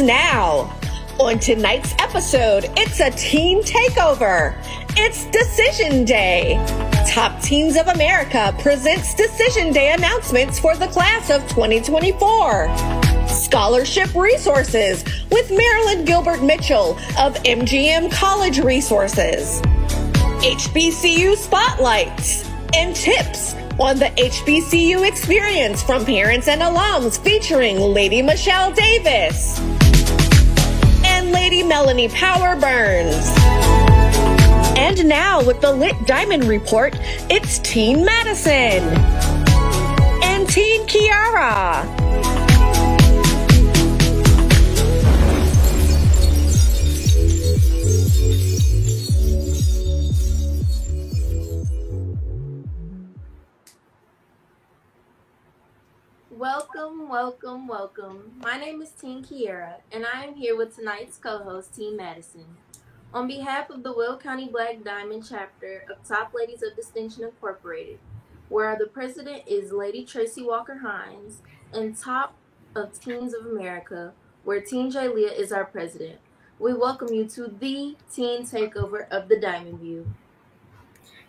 starts now. On tonight's episode, it's a teen takeover. It's Decision Day. Top Teens of America presents Decision Day announcements for the class of 2024. Scholarship resources with Marilyn Gilbert Mitchell of MGM College Resources. HBCU spotlights and tips on the HBCU experience from parents and alums featuring Lady Michelle Davis and Lady Melanie Power Burns. And now with the Lit Diamond Report, it's Teen Madison and Teen Kiara. Welcome. My name is Teen Kiara, and I am here with tonight's co-host, Teen Madison. On behalf of the Will County Black Diamond chapter of Top Ladies of Distinction Incorporated, where the president is Lady Tracy Walker Hines, and Top of Teens of America, where Teen Jalea is our president, we welcome you to the Teen Takeover of the Diamond View.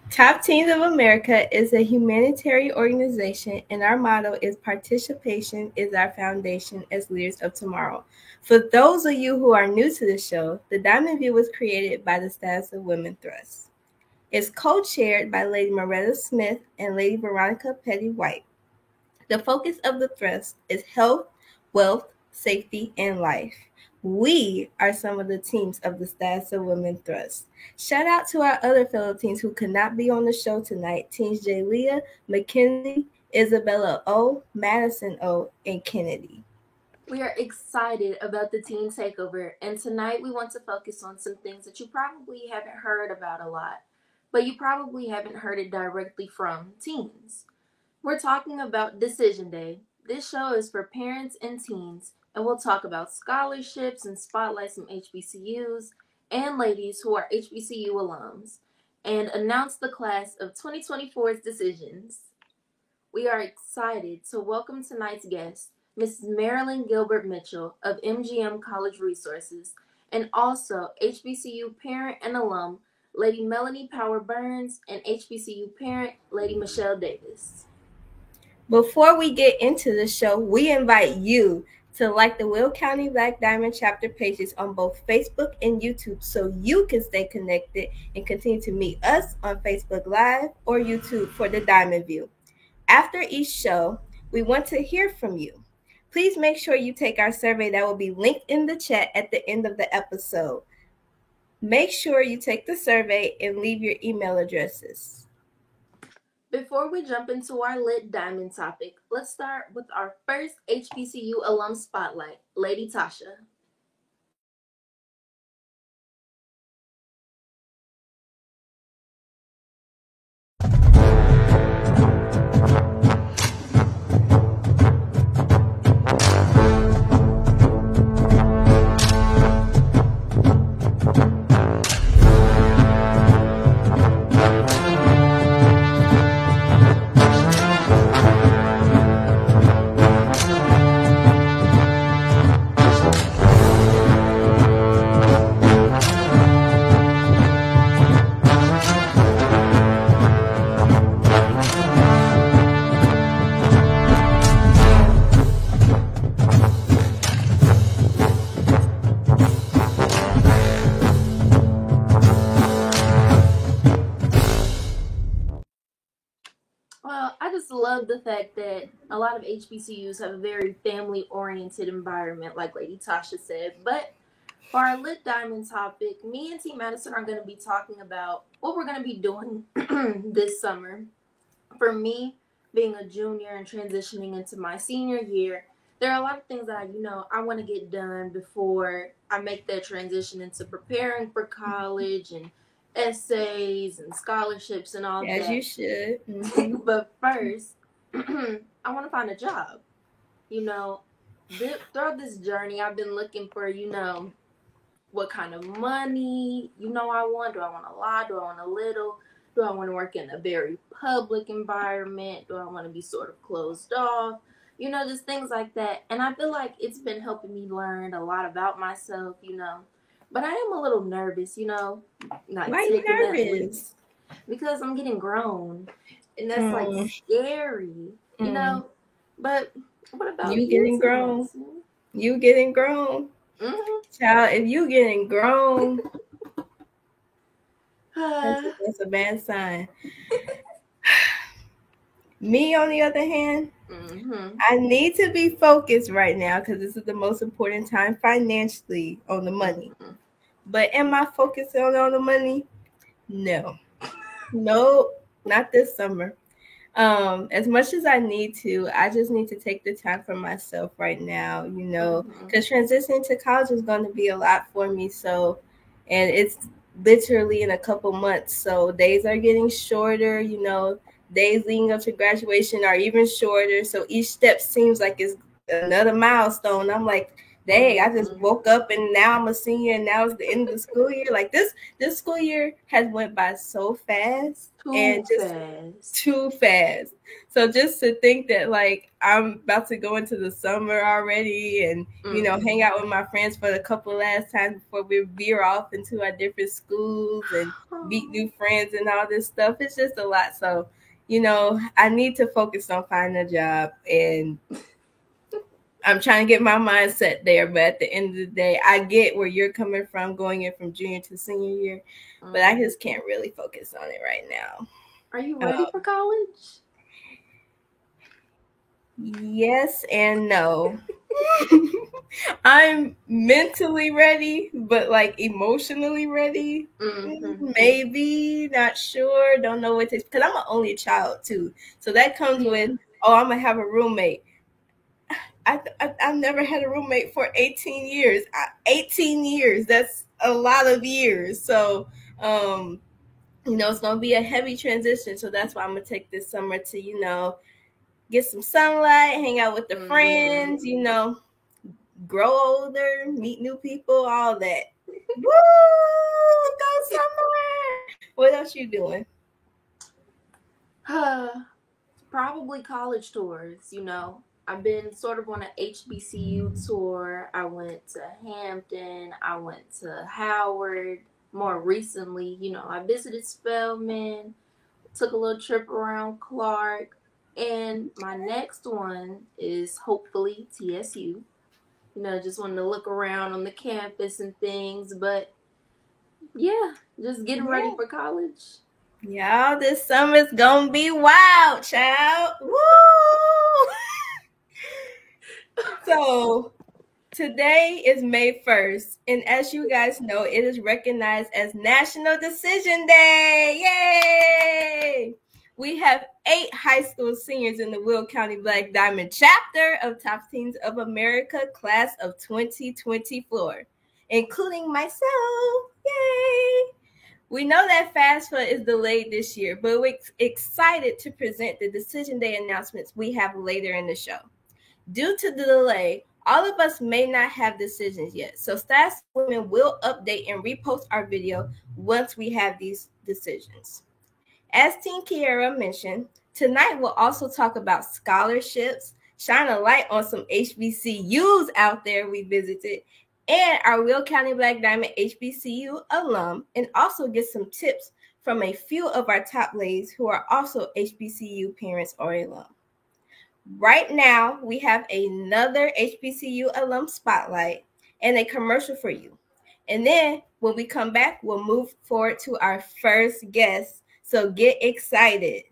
Top Teens of America is a humanitarian organization, and our motto is participation is our foundation as leaders of tomorrow. For those of you who are new to the show, the Diamond View was created by the Status of Women Thrust. It's co-chaired by Lady Moretta Smith and Lady Veronica Petty White. The focus of the Thrust is health, wealth, safety, and life. We are some of the teams of the Status of Women Thrust. Shout out to our other fellow teens who could not be on the show tonight. Teens Jalea, McKinley, Isabella O, Madison O, and Kennedy. We are excited about the Teen Takeover, and tonight we want to focus on some things that you probably haven't heard about a lot, but you probably haven't heard it directly from teens. We're talking about Decision Day. This show is for parents and teens, and we'll talk about scholarships and spotlights from HBCUs and ladies who are HBCU alums, and announce the class of 2024's decisions. We are excited to welcome tonight's guest, Mrs. Marilyn Gilbert Mitchell of MGM College Resources, and also HBCU parent and alum, Lady Melanie Power Burns, and HBCU parent, Lady Michelle Davis. Before we get into the show, we invite you to like the Will County Black Diamond chapter pages on both Facebook and YouTube so you can stay connected and continue to meet us on Facebook Live or YouTube for the Diamond View. After each show, we want to hear from you. Please make sure you take our survey that will be linked in the chat at the end of the episode. Make sure you take the survey and leave your email addresses. Before we jump into our Lit Diamond topic, let's start with our first HBCU alum spotlight, Lady Tasha. Well, I just love the fact that a lot of HBCUs have a very family-oriented environment, like Lady Tasha said. But for our Lit Diamond topic, me and T. Madison are going to be talking about what we're going to be doing this summer. For me, being a junior and transitioning into my senior year, there are a lot of things that I want to get done before I make that transition into preparing for college and essays and scholarships and all that. As you should. Mm-hmm. But first, I want to find a job. Throughout this journey, I've been looking for, what kind of money, I want. Do I want a lot? Do I want a little? Do I want to work in a very public environment? Do I want to be sort of closed off? Just things like that. And I feel like it's been helping me learn a lot about myself, But I am a little nervous, like Why are you taking that leap nervous? because I'm getting grown, and that's like scary, But what about you getting grown? Timothy? You getting grown? Child, if you getting grown, that's a bad sign. Me, on the other hand, I need to be focused right now because this is the most important time financially on the money. But am I focused on the money? No, not this summer. As much as I need to, I just need to take the time for myself right now, because transitioning to college is going to be a lot for me. So, and it's literally in a couple months. So days are getting shorter, days leading up to graduation are even shorter. So each step seems like it's another milestone. I'm like, dang, I just woke up and now I'm a senior and now it's the end of the school year. Like this school year has went by so fast. Too fast. So just to think that like I'm about to go into the summer already and hang out with my friends for a couple last times before we veer off into our different schools and meet new friends and all this stuff. It's just a lot. So, I need to focus on finding a job, and I'm trying to get my mindset there. But at the end of the day, I get where you're coming from, going in from junior to senior year, but I just can't really focus on it right now. Are you ready for college? Yes and no. I'm mentally ready, but like emotionally ready. Maybe, not sure. Don't know what to, because I'm an only child too. So that comes with, I'm gonna have a roommate. I've never had a roommate for 18 years. 18 years. That's a lot of years. So, it's going to be a heavy transition. So that's why I'm going to take this summer to, get some sunlight, hang out with the friends, grow older, meet new people, all that. Woo! Go somewhere. What else you doing? Probably college tours, I've been sort of on an HBCU tour. I went to Hampton. I went to Howard. More recently, I visited Spelman, took a little trip around Clark, and my next one is hopefully TSU. Just wanting to look around on the campus and things, but yeah, just getting ready for college. Y'all, this summer's gonna be wild, child. Woo! So today is May 1st, and as you guys know, it is recognized as National Decision Day. Yay! We have 8 high school seniors in the Will County Black Diamond chapter of Top Teens of America class of 2024, including myself. Yay! We know that FAFSA is delayed this year, but we're excited to present the Decision Day announcements we have later in the show. Due to the delay, all of us may not have decisions yet, so Status Women will update and repost our video once we have these decisions. As Teen Kiera mentioned, tonight we'll also talk about scholarships, shine a light on some HBCUs out there we visited, and our Will County Black Diamond HBCU alum, and also get some tips from a few of our top ladies who are also HBCU parents or alum. Right now, we have another HBCU alum spotlight and a commercial for you. And then when we come back, we'll move forward to our first guest. So get excited.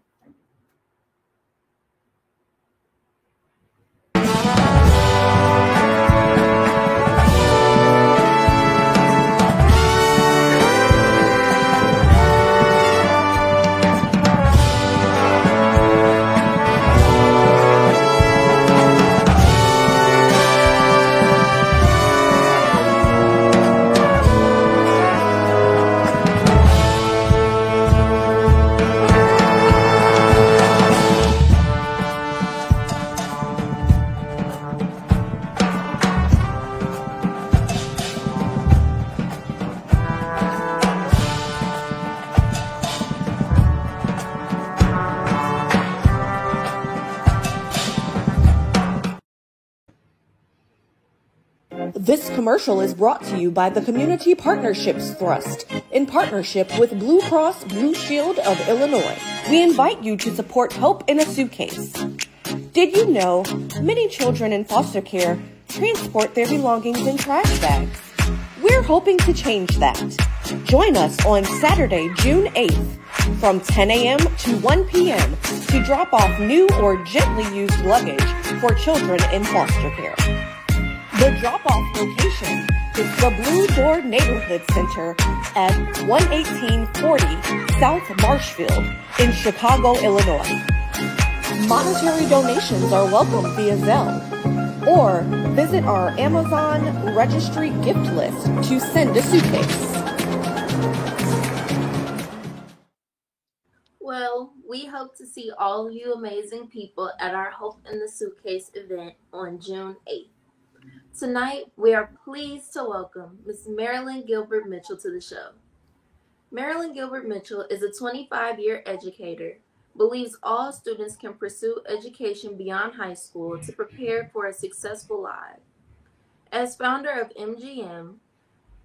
This commercial is brought to you by the Community Partnerships Thrust in partnership with Blue Cross Blue Shield of Illinois. We invite you to support Hope in a Suitcase. Did you know many children in foster care transport their belongings in trash bags? We're hoping to change that. Join us on Saturday, June 8th from 10 a.m. to 1 p.m. to drop off new or gently used luggage for children in foster care. The drop-off location is the Blue Door Neighborhood Center at 11840 South Marshfield in Chicago, Illinois. Monetary donations are welcome via Zelle, or visit our Amazon registry gift list to send a suitcase. Well, we hope to see all of you amazing people at our Hope in the Suitcase event on June 8th. Tonight, we are pleased to welcome Ms. Marilyn Gilbert Mitchell to the show. Marilyn Gilbert Mitchell is a 25-year educator, believes all students can pursue education beyond high school to prepare for a successful life. As founder of MGM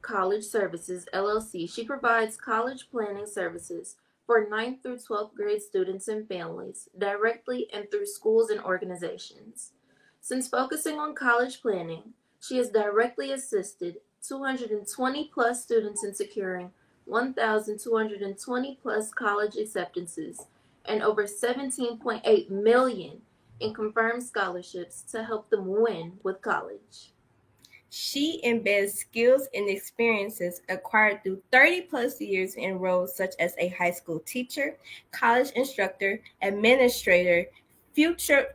College Services, LLC, she provides college planning services for 9th through 12th grade students and families, directly and through schools and organizations. Since focusing on college planning, she has directly assisted 220 plus students in securing 1,220 plus college acceptances and over 17.8 million in confirmed scholarships to help them win with college. She embeds skills and experiences acquired through 30 plus years in roles such as a high school teacher, college instructor, administrator, future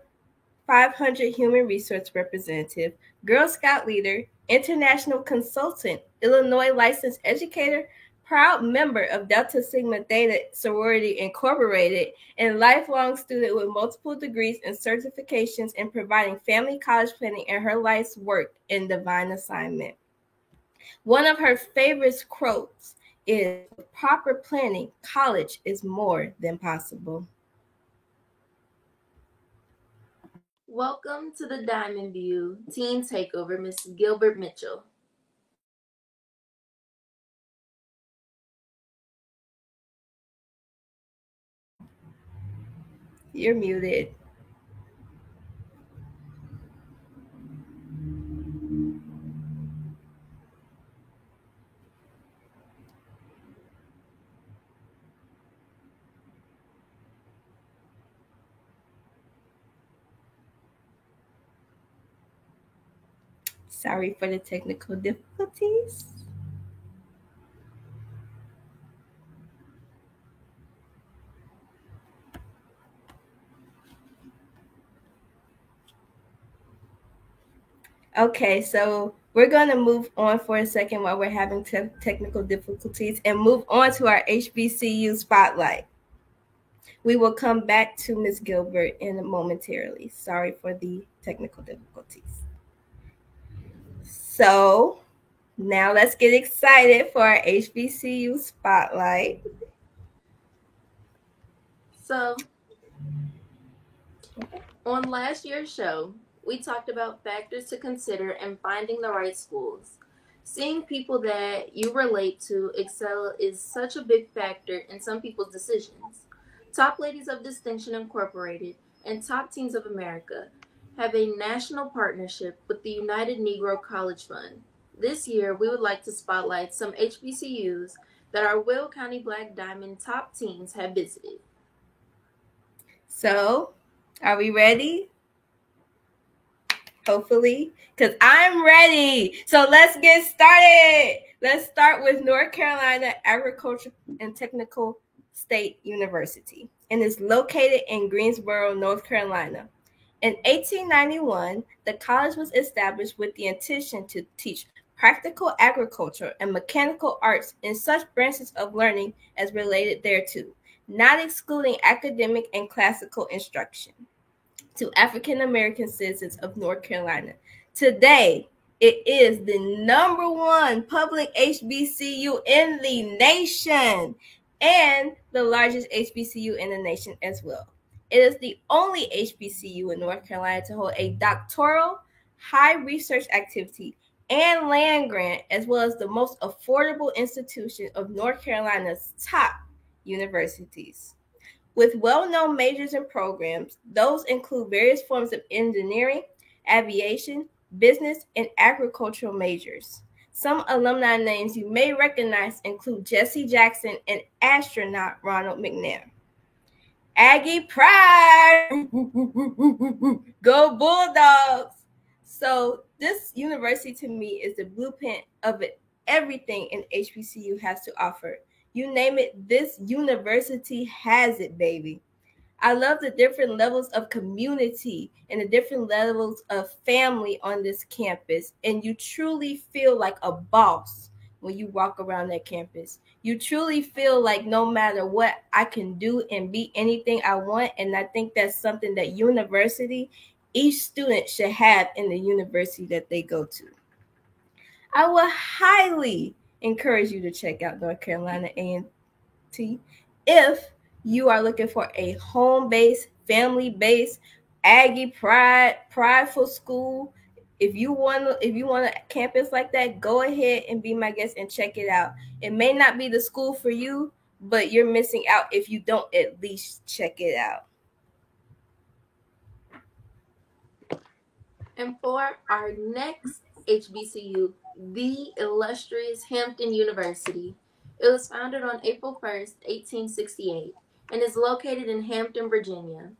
500 human resource representative, Girl Scout leader, international consultant, Illinois licensed educator, proud member of Delta Sigma Theta Sorority Incorporated, and lifelong student with multiple degrees and certifications in providing family college planning and her life's work in divine assignment. One of her favorite quotes is, "With proper planning, college is more than possible." Welcome to the Diamond View Teen Takeover, Ms. Gilbert Mitchell. You're muted. Sorry for the technical difficulties. Okay, so we're going to move on for a second while we're having technical difficulties and move on to our HBCU spotlight. We will come back to Ms. Gilbert in momentarily. Sorry for the technical difficulties. So now let's get excited for our HBCU spotlight. So, on last year's show, we talked about factors to consider in finding the right schools. Seeing people that you relate to excel is such a big factor in some people's decisions. Top Ladies of Distinction Incorporated and Top Teens of America have a national partnership with the United Negro College Fund. This year, we would like to spotlight some HBCUs that our Will County Black Diamond top teens have visited. So, are we ready? Hopefully, because I'm ready. So let's get started. Let's start with North Carolina Agricultural and Technical State University, and is located in Greensboro, North Carolina. In 1891, the college was established with the intention to teach practical agriculture and mechanical arts and such branches of learning as related thereto, not excluding academic and classical instruction, to African American citizens of North Carolina. Today, it is the #1 public HBCU in the nation and the largest HBCU in the nation as well. It is the only HBCU in North Carolina to hold a doctoral, high research activity, and land grant, as well as the most affordable institution of North Carolina's top universities. With well-known majors and programs, those include various forms of engineering, aviation, business, and agricultural majors. Some alumni names you may recognize include Jesse Jackson and astronaut Ronald McNair. Aggie Pride! Go Bulldogs! So this university to me is the blueprint of everything an HBCU has to offer. You name it, this university has it, baby. I love the different levels of community and the different levels of family on this campus. And you truly feel like a boss when you walk around that campus. You truly feel like no matter what, I can do and be anything I want. And I think that's something that each student should have in the university that they go to. I will highly encourage you to check out North Carolina A&T if you are looking for a home-based, family-based, Aggie prideful school. If you want a campus like that, go ahead and be my guest and check it out. It may not be the school for you, but you're missing out if you don't at least check it out. And for our next HBCU, the illustrious Hampton University. It was founded on April 1st, 1868, and is located in Hampton, Virginia.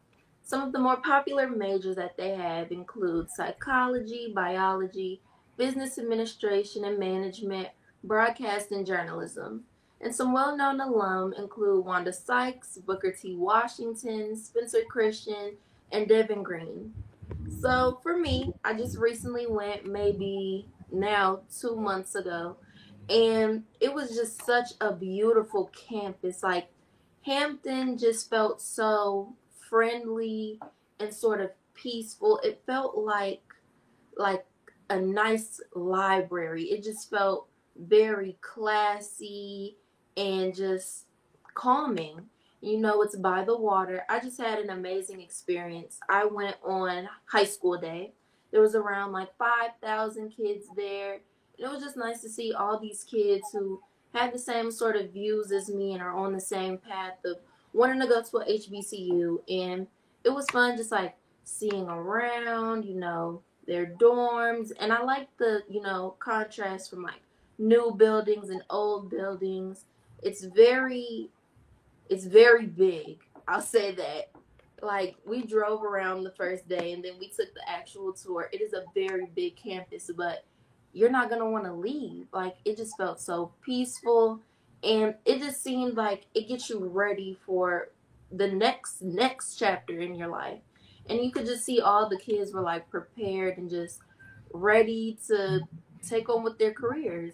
Some of the more popular majors that they have include psychology, biology, business administration and management, broadcast, and journalism. And some well-known alum include Wanda Sykes, Booker T. Washington, Spencer Christian, and Devin Green. So for me, I just recently went maybe now 2 months ago, and it was just such a beautiful campus. Like Hampton just felt so friendly and sort of peaceful. It felt like a nice library. It just felt very classy and just calming. You know, it's by the water. I just had an amazing experience. I went on high school day. There was around like 5,000 kids there. And it was just nice to see all these kids who had the same sort of views as me and are on the same path of wanting to go to a HBCU. And it was fun just like seeing around, you know, their dorms. And I like the, you know, contrast from like new buildings and old buildings. It's very big. I'll say that. Like, we drove around the first day and then we took the actual tour. It is a very big campus, but you're not going to want to leave. Like, it just felt so peaceful, and it just seemed like it gets you ready for the next chapter in your life. And you could just see all the kids were like prepared and just ready to take on with their careers.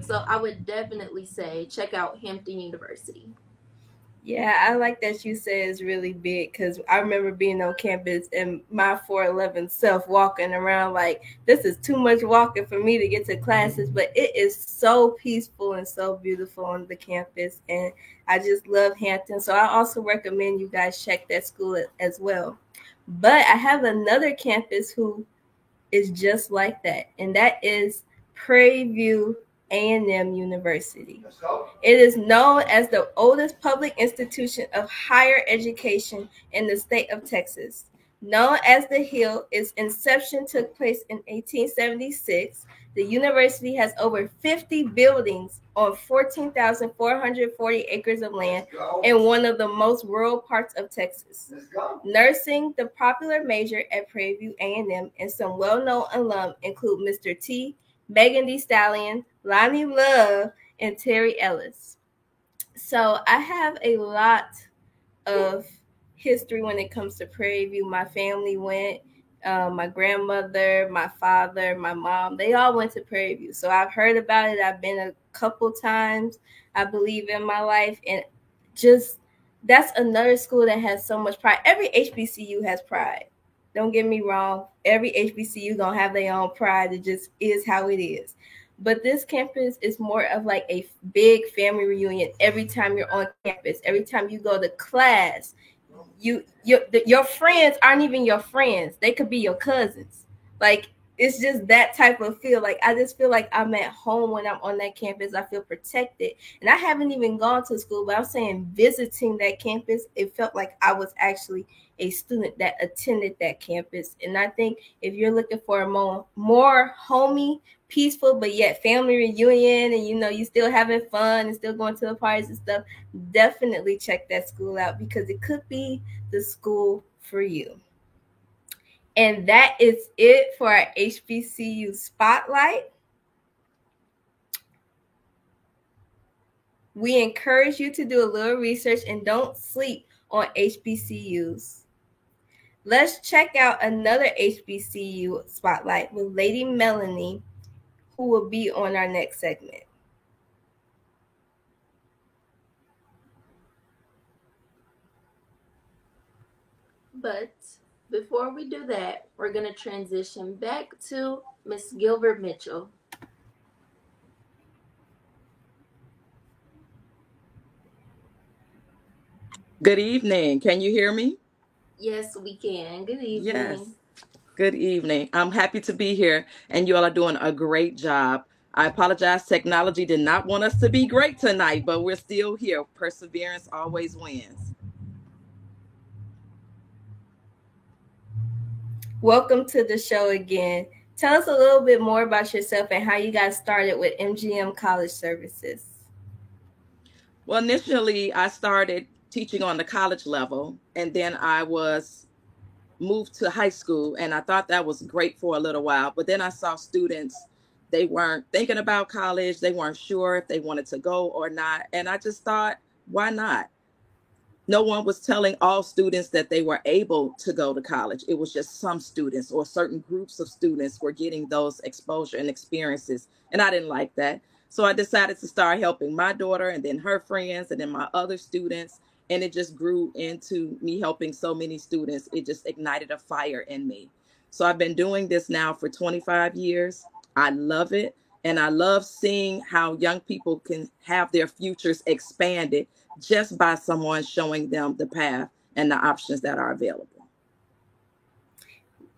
So I would definitely say check out Hampton University. Yeah, I like that you say it's really big, because I remember being on campus and my 4'11" self walking around like this is too much walking for me to get to classes, but it is so peaceful and so beautiful on the campus, and I just love Hampton. So I also recommend you guys check that school as well. But I have another campus who is just like that, and that is Prairie View A&M University. It is known as the oldest public institution of higher education in the state of Texas. Known as the Hill, its inception took place in 1876. The university has over 50 buildings on 14,440 acres of land in one of the most rural parts of Texas. Nursing, the popular major at Prairie View A&M, and some well-known alum include Mr. T, Megan Thee Stallion, Lonnie Love, and Terry Ellis. So I have a lot of history when it comes to Prairie View. My family went, my grandmother, my father, my mom, they all went to Prairie View. So I've heard about it. I've been a couple times, I believe, in my life. And just that's another school that has so much pride. Every HBCU has pride. Don't get me wrong. Every HBCU gonna have their own pride. It just is how it is. But this campus is more of like a big family reunion. Every time you're on campus, every time you go to class, your friends aren't even your friends. They could be your cousins. Like it's just that type of feel. Like I just feel like I'm at home when I'm on that campus. I feel protected. And I haven't even gone to school, but I'm saying visiting that campus, it felt like I was actually a student that attended that campus. And I think if you're looking for a more homey, peaceful, but yet family reunion, and you still having fun and still going to the parties and stuff, definitely check that school out because it could be the school for you. And that is it for our HBCU Spotlight. We encourage you to do a little research and don't sleep on HBCUs. Let's check out another HBCU Spotlight with Lady Melanie, who will be on our next segment. But before we do that, we're going to transition back to Miss Gilbert Mitchell. Good evening. Can you hear me? Yes, we can. Good evening. Yes. Good evening. I'm happy to be here, and you all are doing a great job. I apologize. Technology did not want us to be great tonight, but we're still here. Perseverance always wins. Welcome to the show again. Tell us a little bit more about yourself and how you got started with MGM College Services. Well, initially, I started teaching on the college level, and then I was moved to high school, and I thought that was great for a little while. But then I saw students, they weren't thinking about college. They weren't sure if they wanted to go or not. And I just thought, why not? No one was telling all students that they were able to go to college. It was just some students or certain groups of students were getting those exposure and experiences. And I didn't like that. So I decided to start helping my daughter and then her friends and then my other students. And it just grew into me helping so many students. It just ignited a fire in me. So I've been doing this now for 25 years. I love it. And I love seeing how young people can have their futures expanded just by someone showing them the path and the options that are available.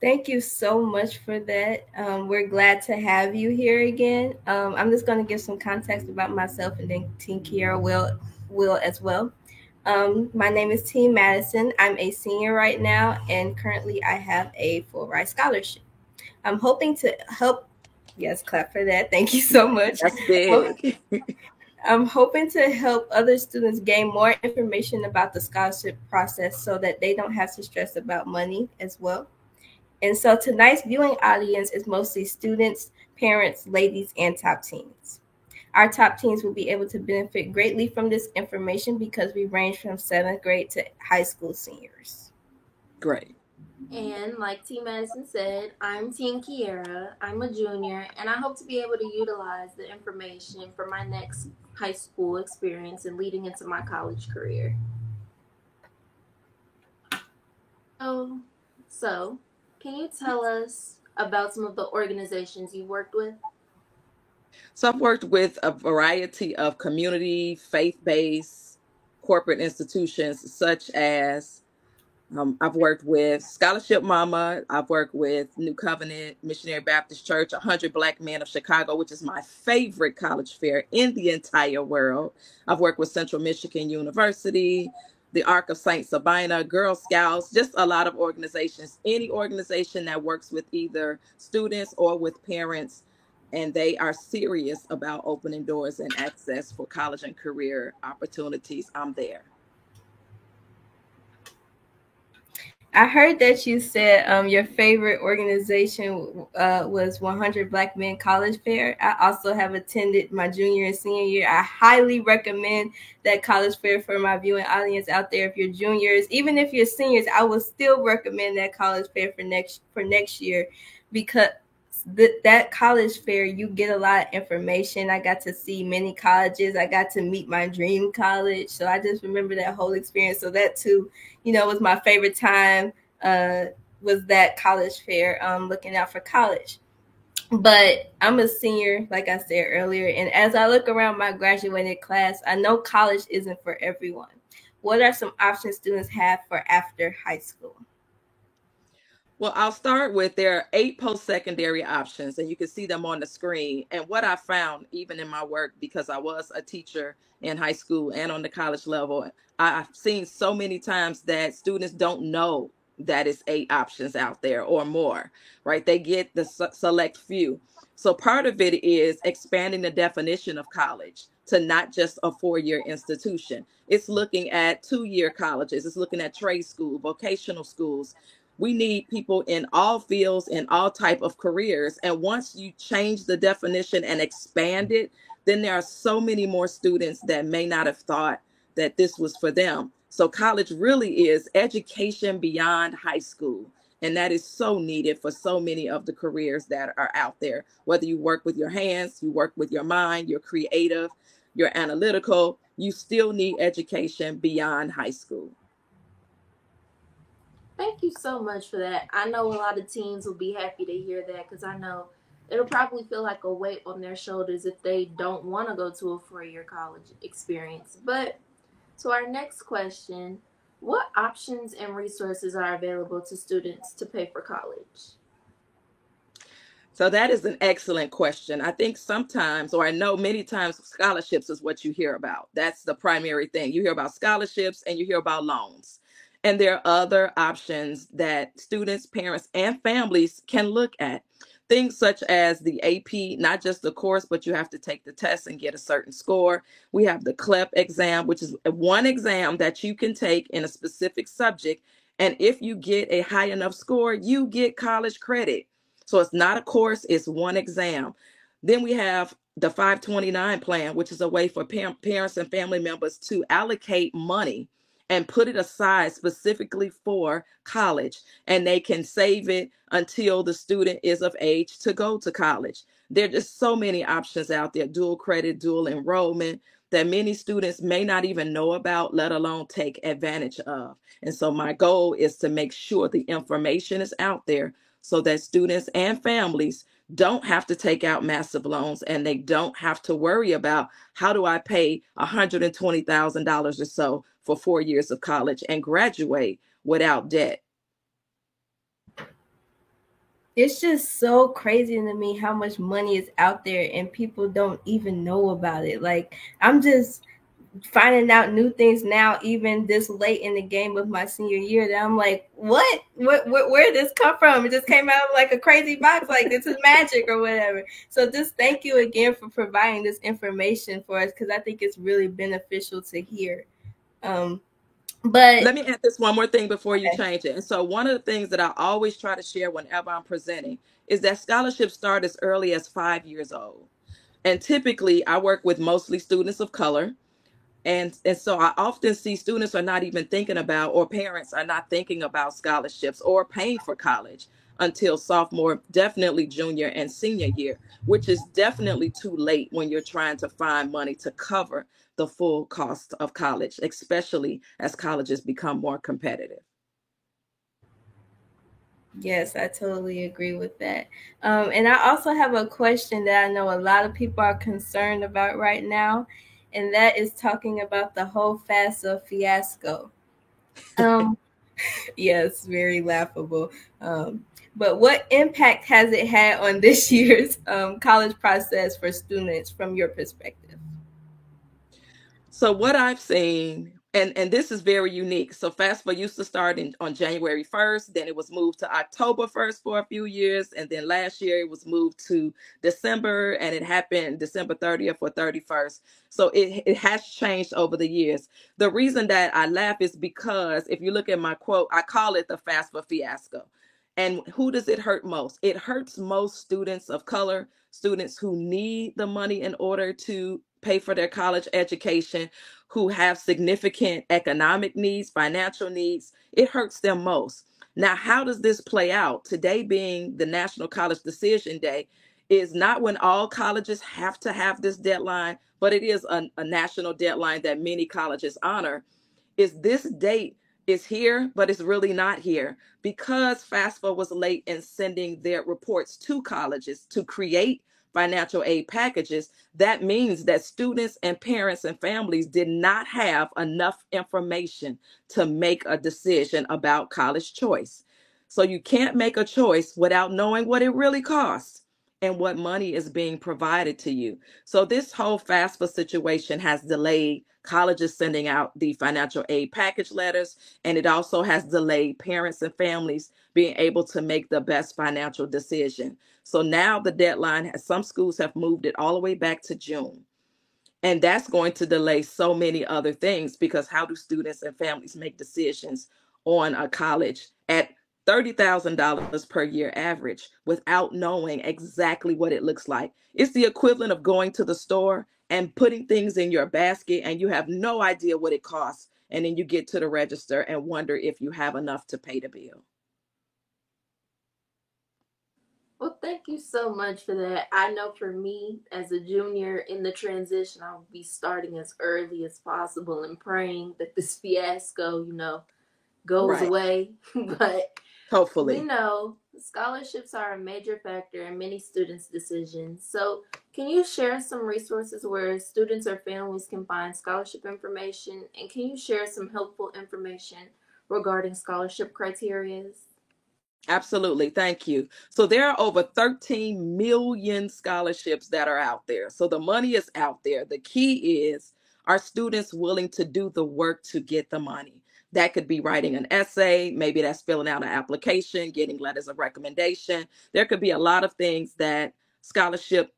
Thank you so much for that. We're glad to have you here again. I'm just going to give some context about myself, and then Teen Kiera will as well. My name is Teen Madison. I'm a senior right now, and currently I have a full ride scholarship. I'm hoping to help. Yes, clap for that. Thank you so much. That's big. I'm hoping to help other students gain more information about the scholarship process so that they don't have to stress about money as well. And so tonight's viewing audience is mostly students, parents, ladies, and top teens. Our top teens will be able to benefit greatly from this information because we range from 7th grade to high school seniors. Great. And like Teen Madison said, I'm Teen Kiera. I'm a junior, and I hope to be able to utilize the information for my next high school experience and leading into my college career. So can you tell us about some of the organizations you worked with? So I've worked with a variety of community, faith-based corporate institutions, such as I've worked with Scholarship Mama. I've worked with New Covenant Missionary Baptist Church, 100 Black Men of Chicago, which is my favorite college fair in the entire world. I've worked with Central Michigan University, the Ark of St. Sabina, Girl Scouts, just a lot of organizations. Any organization that works with either students or with parents, and they are serious about opening doors and access for college and career opportunities, I'm there. I heard that you said your favorite organization was 100 Black Men College Fair. I also have attended my junior and senior year. I highly recommend that college fair for my viewing audience out there. If you're juniors, even if you're seniors, I would still recommend that college fair for next year because that college fair, you get a lot of information. I got to see many colleges. I got to meet my dream college. So I just remember that whole experience. So that too, was my favorite time was that college fair, looking out for college. But I'm a senior, like I said earlier. And as I look around my graduated class, I know college isn't for everyone. What are some options students have for after high school? Well, I'll start with there are 8 post-secondary options, and you can see them on the screen. And what I found, even in my work, because I was a teacher in high school and on the college level, I've seen so many times that students don't know that it's 8 options out there or more, right? They get the select few. So part of it is expanding the definition of college to not just a 4-year institution. It's looking at 2-year colleges. It's looking at trade school, vocational schools. We need people in all fields in all type of careers, and once you change the definition and expand it, then there are so many more students that may not have thought that this was for them. So college really is education beyond high school, and that is so needed for so many of the careers that are out there. Whether you work with your hands, you work with your mind, you're creative, you're analytical, you still need education beyond high school. Thank you so much for that. I know a lot of teens will be happy to hear that because I know it'll probably feel like a weight on their shoulders if they don't want to go to a 4-year college experience. But to our next question, what options and resources are available to students to pay for college? So that is an excellent question. I think sometimes, or I know many times, scholarships is what you hear about. That's the primary thing. You hear about scholarships and you hear about loans. And there are other options that students, parents, and families can look at. Things such as the AP, not just the course, but you have to take the test and get a certain score. We have the CLEP exam, which is one exam that you can take in a specific subject. And if you get a high enough score, you get college credit. So it's not a course, it's one exam. Then we have the 529 plan, which is a way for parents and family members to allocate money and put it aside specifically for college. And they can save it until the student is of age to go to college. There are just so many options out there, dual credit, dual enrollment, that many students may not even know about, let alone take advantage of. And so my goal is to make sure the information is out there so that students and families don't have to take out massive loans, and they don't have to worry about how do I pay $120,000 or so for 4 years of college and graduate without debt. It's just so crazy to me how much money is out there and people don't even know about it. Like, I'm just finding out new things now, even this late in the game of my senior year, that I'm like, what where did this come from? It just came out of like a crazy box, like this is magic or whatever. So just thank you again for providing this information for us, because I think it's really beneficial to hear. But let me add this one more thing before you change it. And so one of the things that I always try to share whenever I'm presenting is that scholarships start as early as 5 years old. And typically I work with mostly students of color. And so I often see students are not even thinking about, or parents are not thinking about scholarships or paying for college until sophomore, definitely junior and senior year, which is definitely too late when you're trying to find money to cover the full cost of college, especially as colleges become more competitive. Yes, I totally agree with that. And I also have a question that I know a lot of people are concerned about right now, and that is talking about the whole FAFSA fiasco. Yes, very laughable. But what impact has it had on this year's college process for students from your perspective? So what I've seen, and this is very unique. So FAFSA used to start on January 1st, then it was moved to October 1st for a few years, and then last year it was moved to December, and it happened December 30th or 31st. So it has changed over the years. The reason that I laugh is because if you look at my quote, I call it the FAFSA fiasco. And who does it hurt most? It hurts most students of color, students who need the money in order to pay for their college education, who have significant economic needs, financial needs. It hurts them most. Now, how does this play out? Today being the National College Decision Day is not when all colleges have to have this deadline, but it is a national deadline that many colleges honor. Is this date is here, but it's really not here because FAFSA was late in sending their reports to colleges to create financial aid packages. That means that students and parents and families did not have enough information to make a decision about college choice. So you can't make a choice without knowing what it really costs and what money is being provided to you. So this whole FAFSA situation has delayed colleges sending out the financial aid package letters, and it also has delayed parents and families being able to make the best financial decision. So now the deadline, some schools have moved it all the way back to June. And that's going to delay so many other things, because how do students and families make decisions on a college at $30,000 per year average without knowing exactly what it looks like? It's the equivalent of going to the store and putting things in your basket and you have no idea what it costs. And then you get to the register and wonder if you have enough to pay the bill. Well, thank you so much for that. I know for me, as a junior in the transition, I'll be starting as early as possible and praying that this fiasco, goes Right. away. But Hopefully. we know scholarships are a major factor in many students' decisions. So, can you share some resources where students or families can find scholarship information? And can you share some helpful information regarding scholarship criteria? Absolutely. Thank you. So there are over 13 million scholarships that are out there. So the money is out there. The key is, are students willing to do the work to get the money? That could be writing an essay. Maybe that's filling out an application, getting letters of recommendation. There could be a lot of things that scholarship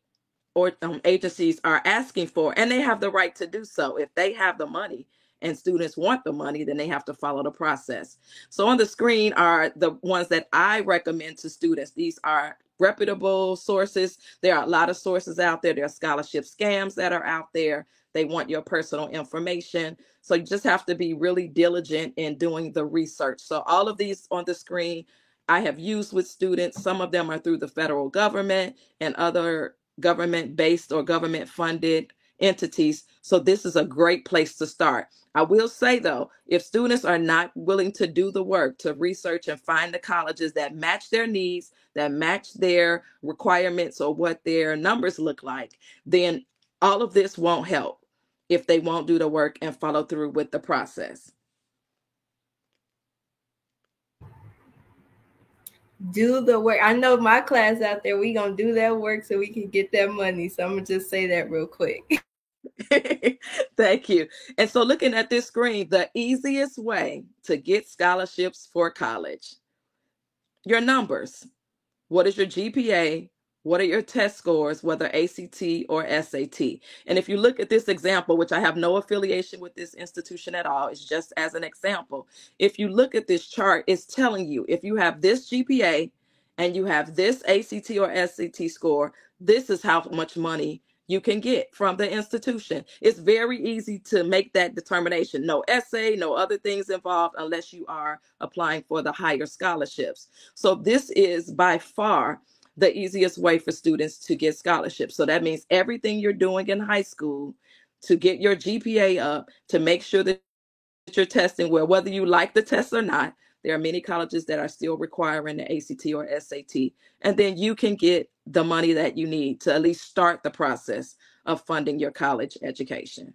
or agencies are asking for, and they have the right to do so. If they have the money and students want the money, then they have to follow the process. So on the screen are the ones that I recommend to students. These are reputable sources. There are a lot of sources out there. There are scholarship scams that are out there. They want your personal information. So you just have to be really diligent in doing the research. So all of these on the screen I have used with students. Some of them are through the federal government and other government-based or government-funded entities. So this is a great place to start. I will say, though, if students are not willing to do the work to research and find the colleges that match their needs, that match their requirements or what their numbers look like, then all of this won't help if they won't do the work and follow through with the process. Do the work. I know my class out there, we gonna do that work so we can get that money. So I'm gonna just say that real quick. Thank you. And so looking at this screen, the easiest way to get scholarships for college, your numbers. What is your GPA? What are your test scores, whether ACT or SAT? And if you look at this example, which I have no affiliation with this institution at all, it's just as an example. If you look at this chart, it's telling you if you have this GPA and you have this ACT or SAT score, this is how much money you can get from the institution. It's very easy to make that determination. No essay, no other things involved unless you are applying for the higher scholarships. So this is by far the easiest way for students to get scholarships. So that means everything you're doing in high school to get your GPA up, to make sure that you're testing well, whether you like the test or not. There are many colleges that are still requiring the ACT or SAT. And then you can get the money that you need to at least start the process of funding your college education.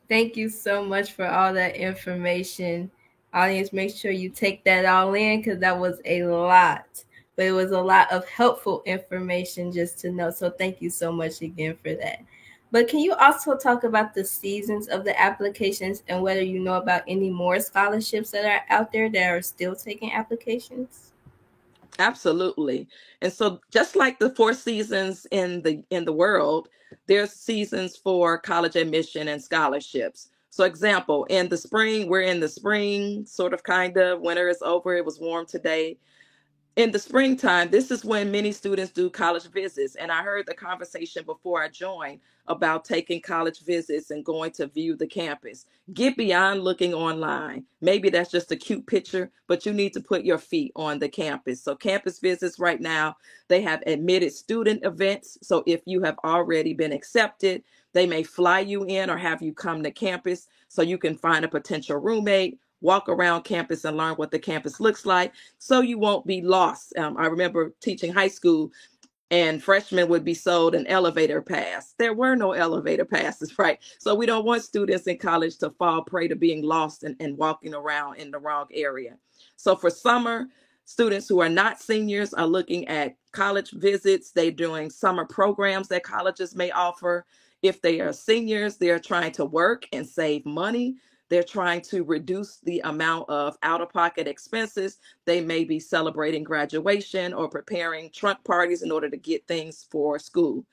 Thank you so much for all that information. Audience, make sure you take that all in because that was a lot. But it was a lot of helpful information just to know. So thank you so much again for that. But can you also talk about the seasons of the applications and whether you know about any more scholarships that are out there that are still taking applications? Absolutely. And so just like the 4 seasons in the world, there's seasons for college admission and scholarships. So example, in the spring, we're in the spring, sort of kind of, winter is over, it was warm today. In the springtime, this is when many students do college visits. And I heard the conversation before I joined about taking college visits and going to view the campus. Get beyond looking online. Maybe that's just a cute picture, but you need to put your feet on the campus. So campus visits right now, they have admitted student events. So if you have already been accepted, they may fly you in or have you come to campus so you can find a potential roommate, walk around campus and learn what the campus looks like so you won't be lost. I remember teaching high school and freshmen would be sold an elevator pass. There were no elevator passes, right? So we don't want students in college to fall prey to being lost and walking around in the wrong area. So for summer, students who are not seniors are looking at college visits. They're doing summer programs that colleges may offer. If they are seniors, they're trying to work and save money. They're trying to reduce the amount of out-of-pocket expenses. They may be celebrating graduation or preparing trunk parties in order to get things for school.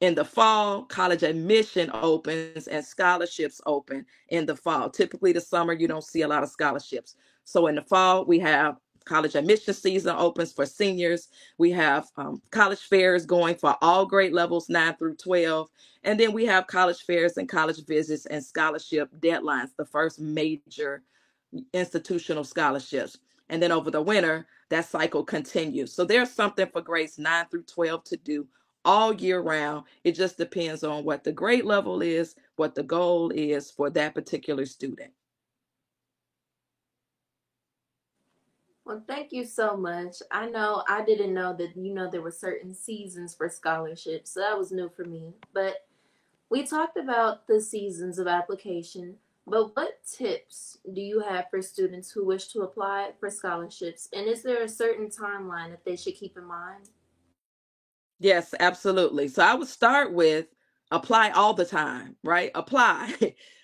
In the fall, college admission opens and scholarships open in the fall. Typically, the summer, you don't see a lot of scholarships. So in the fall, we have college admission season opens for seniors. We have college fairs going for all grade levels 9 through 12. And then we have college fairs and college visits and scholarship deadlines, the first major institutional scholarships. And then over the winter, that cycle continues. So there's something for grades 9 through 12 to do all year round. It just depends on what the grade level is, what the goal is for that particular student. Well, thank you so much. I know I didn't know that there were certain seasons for scholarships, so that was new for me. But we talked about the seasons of application, but what tips do you have for students who wish to apply for scholarships? And is there a certain timeline that they should keep in mind? Yes, absolutely. So I would start with apply all the time, right? Apply,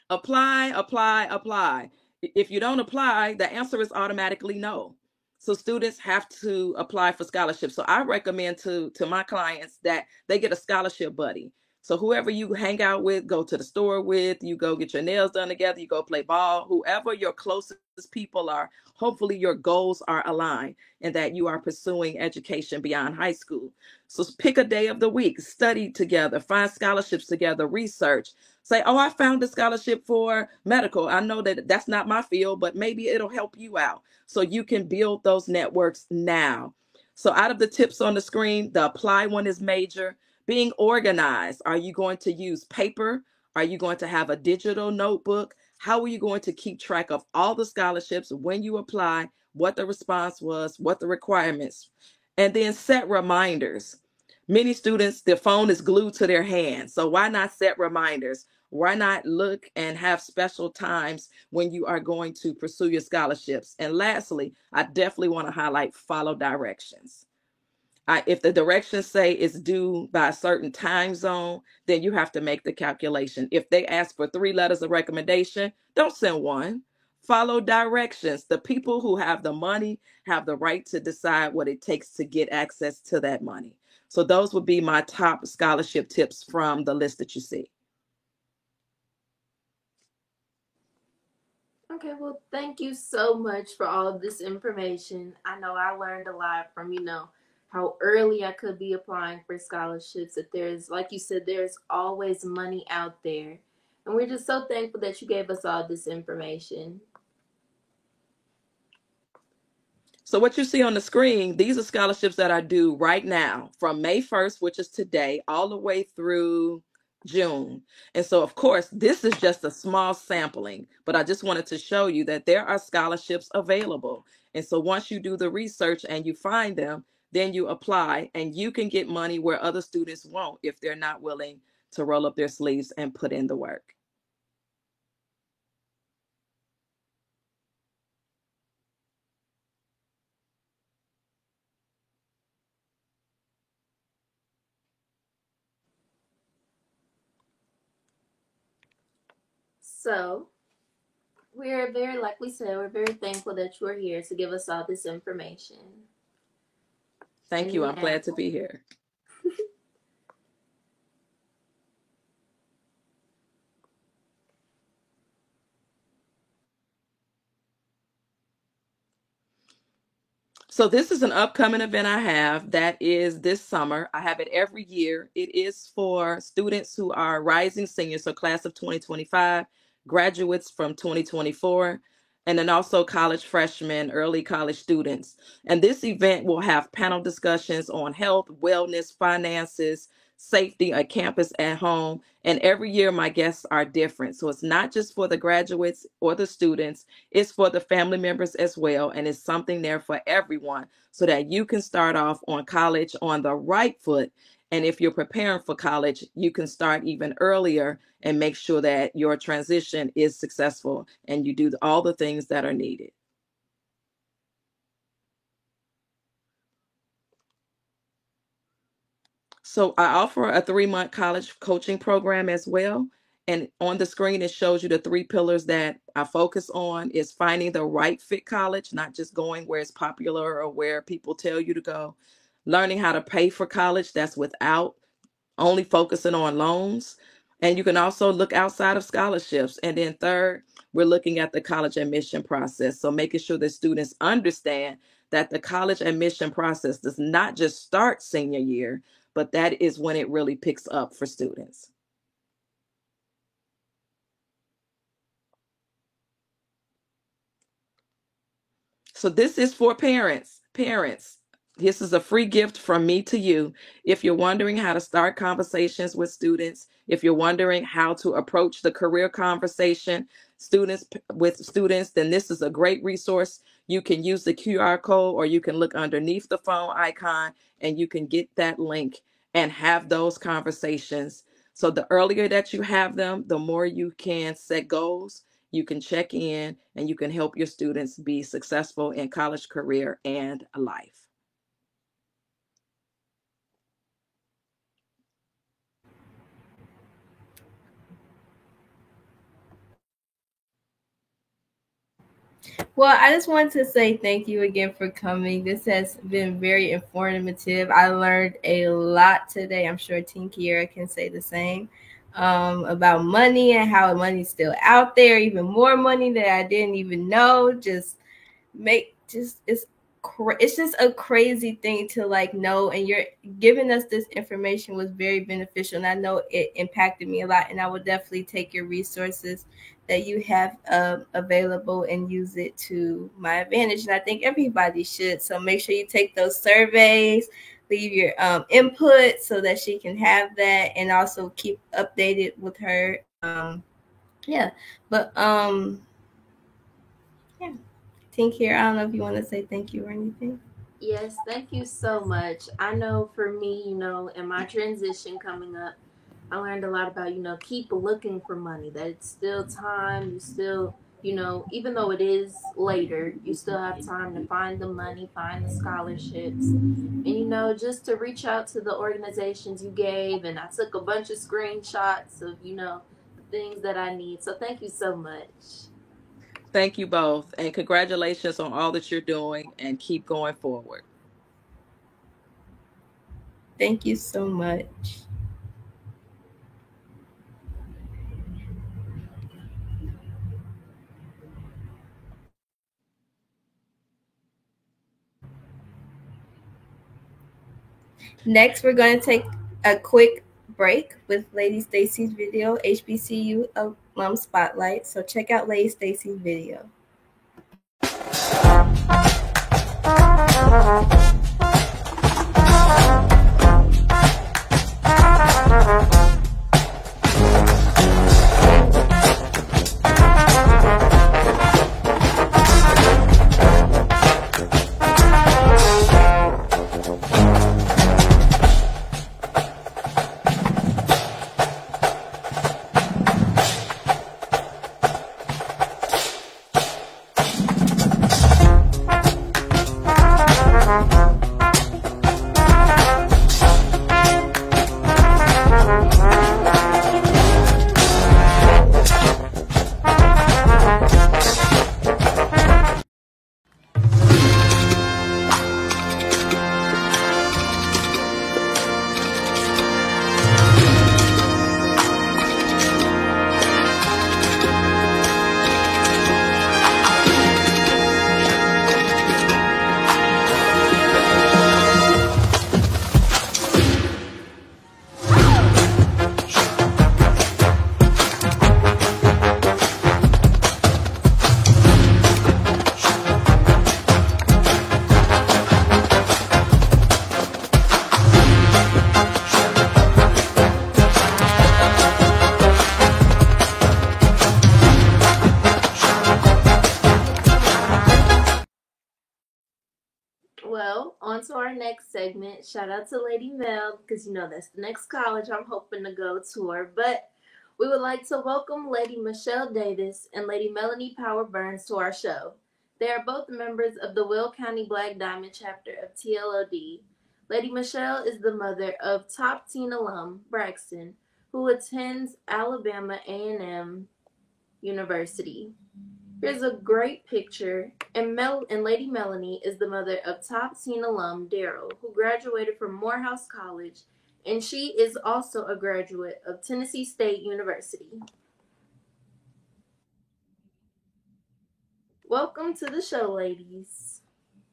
apply, apply, apply. If you don't apply, the answer is automatically no. So students have to apply for scholarships. So I recommend to my clients that they get a scholarship buddy. So whoever you hang out with, go to the store with, you go get your nails done together, you go play ball, whoever your closest people are, hopefully your goals are aligned and that you are pursuing education beyond high school. So pick a day of the week, study together, find scholarships together, research. Say, oh, I found a scholarship for medical. I know that that's not my field, but maybe it'll help you out. So you can build those networks now. So out of the tips on the screen, the apply one is major. Being organized. Are you going to use paper? Are you going to have a digital notebook? How are you going to keep track of all the scholarships when you apply, what the response was, what the requirements, and then set reminders. Many students, their phone is glued to their hand. So why not set reminders? Why not look and have special times when you are going to pursue your scholarships? And lastly, I definitely want to highlight follow directions. If the directions say it's due by a certain time zone, then you have to make the calculation. If they ask for 3 letters of recommendation, don't send one. Follow directions. The people who have the money have the right to decide what it takes to get access to that money. So those would be my top scholarship tips from the list that you see. Okay, well, thank you so much for all of this information. I know I learned a lot from, how early I could be applying for scholarships, that there's, like you said, there's always money out there. And we're just so thankful that you gave us all this information. So what you see on the screen, these are scholarships that are due right now from May 1st, which is today, all the way through June. And so, of course, this is just a small sampling, but I just wanted to show you that there are scholarships available. And so once you do the research and you find them, then you apply and you can get money where other students won't if they're not willing to roll up their sleeves and put in the work. So, like we said, we're very thankful that you're here to give us all this information. Thank you. I'm glad to be here. So this is an upcoming event I have that is this summer. I have it every year. It is for students who are rising seniors, so class of 2025, graduates from 2024, and then also college freshmen, early college students. And this event will have panel discussions on health, wellness, finances, safety, a campus at home. And every year my guests are different. So it's not just for the graduates or the students, it's for the family members as well. And it's something there for everyone so that you can start off on college on the right foot. And if you're preparing for college, you can start even earlier and make sure that your transition is successful and you do all the things that are needed. So I offer a 3-month college coaching program as well. And on the screen, it shows you the 3 pillars that I focus on is finding the right fit college, not just going where it's popular or where people tell you to go. Learning how to pay for college, that's without only focusing on loans. And you can also look outside of scholarships. And then third, we're looking at the college admission process. So making sure that students understand that the college admission process does not just start senior year, but that is when it really picks up for students. So this is for parents. Parents, this is a free gift from me to you. If you're wondering how to start conversations with students, if you're wondering how to approach the career conversation with students, then this is a great resource. You can use the QR code or you can look underneath the phone icon and you can get that link and have those conversations. So the earlier that you have them, the more you can set goals, you can check in, and you can help your students be successful in college, career, and life. Well, I just want to say thank you again for coming. This has been very informative. I learned a lot today. I'm sure Teen Kiera can say the same about money and how money's still out there, even more money that I didn't even know. It's just a crazy thing to know, and you're giving us this information was very beneficial, and I know it impacted me a lot, and I will definitely take your resources that you have available and use it to my advantage, and I think everybody should. So make sure you take those surveys, leave your input so that she can have that, and also keep updated with her. Yeah. Teen Kiera, I don't know if you want to say thank you or anything. Yes, thank you so much. I know for me, in my transition coming up, I learned a lot about, keep looking for money, that it's still time. You still, even though it is later, you still have time to find the money, find the scholarships, and, just to reach out to the organizations you gave. And I took a bunch of screenshots of, the things that I need. So thank you so much. Thank you both, and congratulations on all that you're doing, and keep going forward. Thank you so much. Next, we're going to take a quick break with Lady Stacy's video, HBCU Alum Spotlight. So check out Lady Stacy's video. well, on to our next segment. Shout out to Lady Mel, because that's the next college I'm hoping to go tour. But we would like to welcome Lady Michelle Davis and Lady Melanie Power Burns to our show. They are both members of the Will County Black Diamond chapter of TLOD. Lady Michelle is the mother of top teen alum Braxton, who attends Alabama A&M University. Here's a great picture, and Lady Melanie is the mother of top teen alum Daryl, who graduated from Morehouse College, and she is also a graduate of Tennessee State University. Welcome to the show, ladies.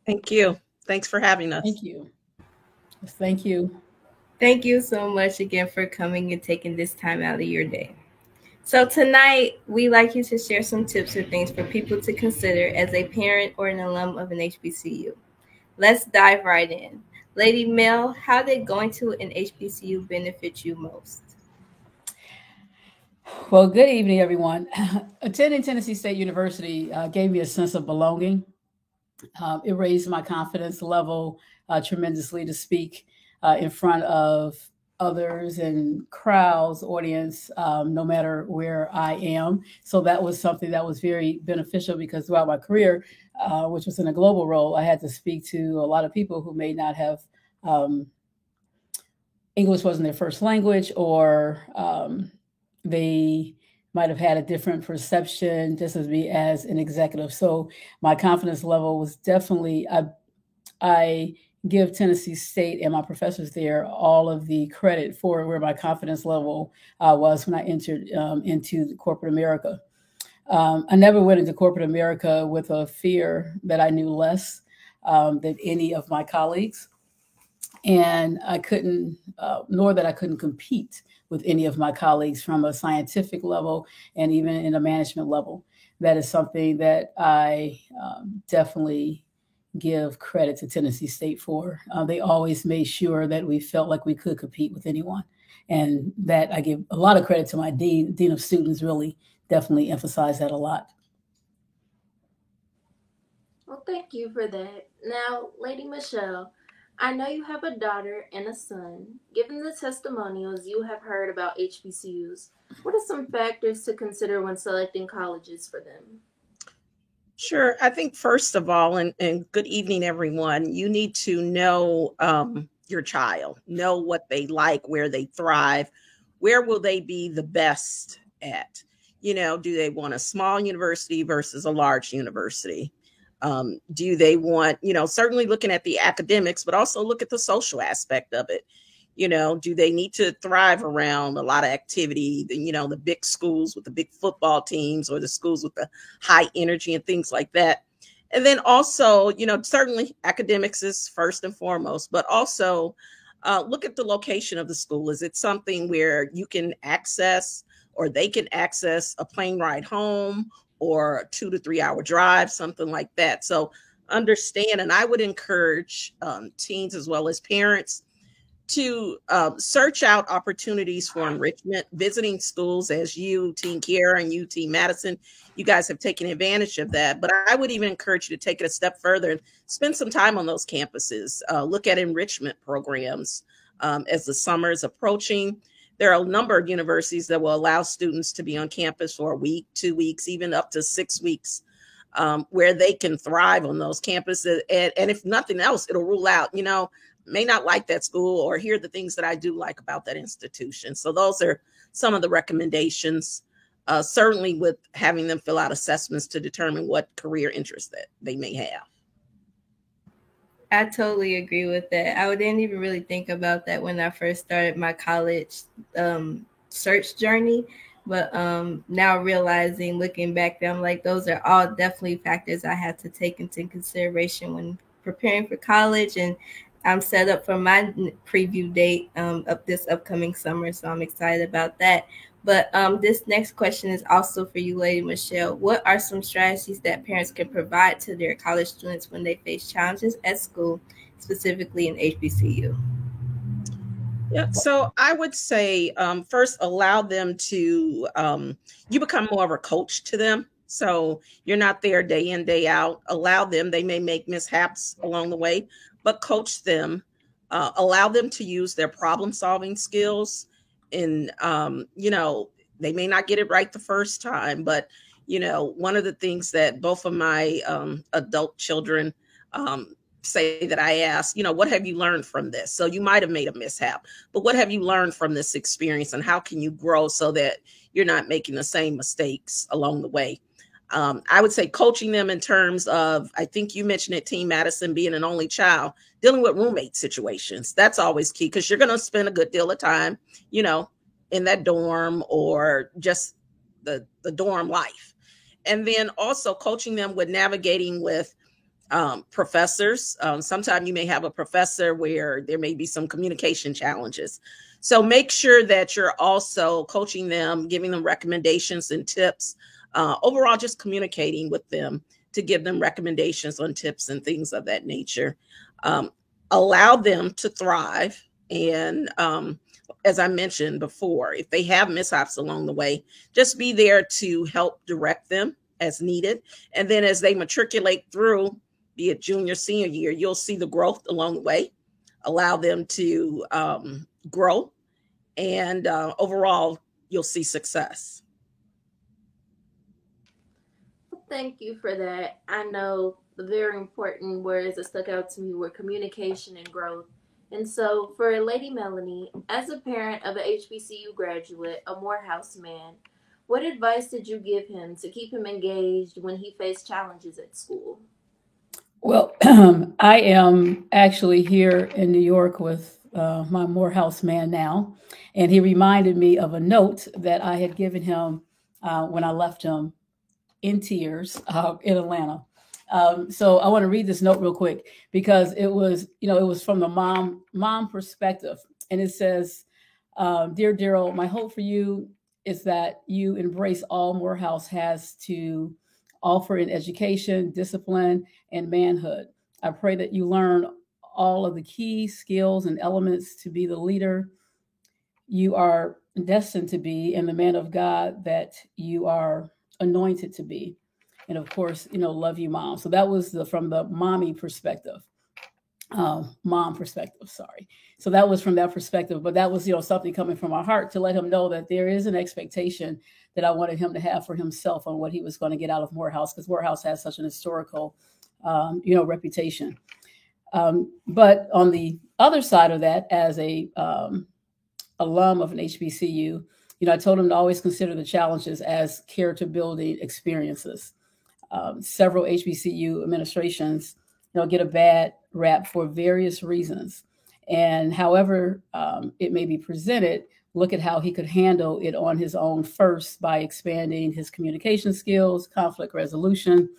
Thank you. Thanks for having us. Thank you. Thank you. Thank you so much again for coming and taking this time out of your day. So tonight, we'd like you to share some tips or things for people to consider as a parent or an alum of an HBCU. Let's dive right in. Lady Mel, how did going to an HBCU benefit you most? Well, good evening, everyone. Attending Tennessee State University gave me a sense of belonging. It raised my confidence level tremendously to speak in front of others and crowds, audience, no matter where I am. So that was something that was very beneficial because throughout my career, which was in a global role, I had to speak to a lot of people who may not have English wasn't their first language, or they might have had a different perception just as me as an executive. So my confidence level was definitely, I give Tennessee State and my professors there all of the credit for where my confidence level was when I entered into corporate America. I never went into corporate America with a fear that I knew less than any of my colleagues. And I couldn't, nor that I couldn't compete with any of my colleagues from a scientific level and even in a management level. That is something that I definitely give credit to Tennessee State for. They always made sure that we felt like we could compete with anyone. And that I give a lot of credit to my dean of students, really definitely emphasize that a lot. Well, thank you for that. Now, Lady Michelle, I know you have a daughter and a son. Given the testimonials you have heard about HBCUs, what are some factors to consider when selecting colleges for them? Sure. I think first of all, and good evening, everyone, you need to know your child, know what they like, where they thrive, where will they be the best at? Do they want a small university versus a large university? Do they want, certainly looking at the academics, but also look at the social aspect of it. Do they need to thrive around a lot of activity, the big schools with the big football teams or the schools with the high energy and things like that. And then also, certainly academics is first and foremost, but also look at the location of the school. Is it something where you can access or they can access a plane ride home or a 2 to 3 hour drive, something like that? So understand, and I would encourage teens as well as parents to search out opportunities for enrichment, visiting schools as you, Teen Kiera and you, Teen Madison, you guys have taken advantage of that. But I would even encourage you to take it a step further and spend some time on those campuses. Look at enrichment programs as the summer is approaching. There are a number of universities that will allow students to be on campus for a week, 2 weeks, even up to 6 weeks, where they can thrive on those campuses. And if nothing else, it'll rule out, may not like that school or hear the things that I do like about that institution. So those are some of the recommendations, certainly with having them fill out assessments to determine what career interests that they may have. I totally agree with that. I didn't even really think about that when I first started my college search journey. But now realizing, looking back, I'm like, those are all definitely factors I had to take into consideration when preparing for college. And I'm set up for my preview date of this upcoming summer. So I'm excited about that. But this next question is also for you, Lady Michelle. What are some strategies that parents can provide to their college students when they face challenges at school, specifically in HBCU? Yeah, so I would say first, allow them to, you become more of a coach to them. So you're not there day in, day out. Allow them, they may make mishaps along the way, but coach them, allow them to use their problem-solving skills. And, they may not get it right the first time, but, one of the things that both of my adult children say that I ask, what have you learned from this? So you might have made a mishap, but what have you learned from this experience, and how can you grow so that you're not making the same mistakes along the way? I would say coaching them in terms of, I think you mentioned it, Team Madison, being an only child, dealing with roommate situations. That's always key, because you're going to spend a good deal of time, in that dorm, or just the dorm life. And then also coaching them with navigating with professors. Sometimes you may have a professor where there may be some communication challenges. So make sure that you're also coaching them, giving them recommendations and tips. Overall, just communicating with them to give them recommendations on tips and things of that nature. Allow them to thrive. And as I mentioned before, if they have mishaps along the way, just be there to help direct them as needed. And then as they matriculate through, be it junior, senior year, you'll see the growth along the way. Allow them to grow. And overall, you'll see success. Thank you for that. I know the very important words that stuck out to me were communication and growth. And so for Lady Melanie, as a parent of an HBCU graduate, a Morehouse man, what advice did you give him to keep him engaged when he faced challenges at school? Well, I am actually here in New York with my Morehouse man now, and he reminded me of a note that I had given him when I left him in tears in Atlanta. So I want to read this note real quick, because it was from the mom perspective. And it says, "Dear Daryl, my hope for you is that you embrace all Morehouse has to offer in education, discipline, and manhood. I pray that you learn all of the key skills and elements to be the leader you are destined to be, and the man of God that you are anointed to be. And of course, love you, Mom." So that was from the mommy perspective. Mom perspective, sorry. So that was from that perspective, but that was, something coming from our heart to let him know that there is an expectation that I wanted him to have for himself on what he was going to get out of Morehouse, because Morehouse has such an historical, reputation. But on the other side of that, as a alum of an HBCU, I told him to always consider the challenges as character building experiences. Several HBCU administrations, get a bad rap for various reasons. And however it may be presented, look at how he could handle it on his own first by expanding his communication skills, conflict resolution,